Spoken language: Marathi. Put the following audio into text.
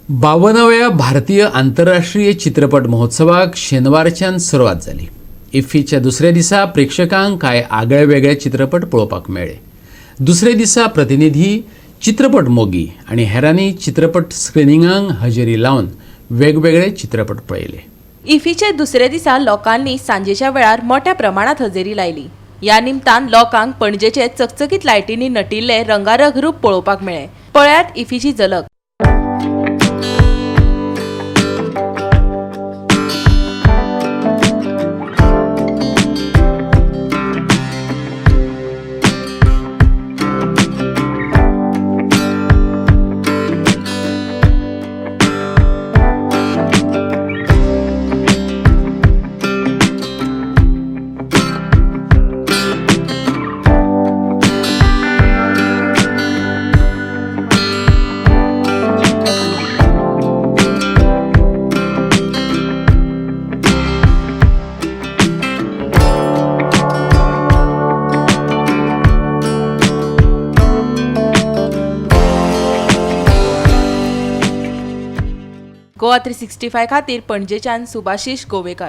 52व्या भारतीय आंतरराष्ट्रीय चित्रपट महोत्सवाक शेनवारच्यान सुरवात जाली। इफ्फीच्या दुसऱ्या दिसा प्रेक्षकांक कांय आगळे वेगळे चित्रपट पळोवपाक मेळ्ळे। दुसरे दिसा प्रतिनिधी, चित्रपट मोगी आनी हेरांनी चित्रपट स्क्रिनिंगांक हजेरी लावन वेगवेगळे चित्रपट पळयले। इफ्फीचे दुसरे दिसा लोकांनी सांजेच्या वेळार मोठ्या प्रमाणात हजेरी लायली। या निमतान लोकांक पणजेचे चकचकीत लायटींनी नटिल्ले रंगारंग रूप पळोवपाक मेळ्ळे। पळयात इफ्फीची झलक। गोवा 365 खातीर पणजेच्यान सुभाशीश गोवेकार।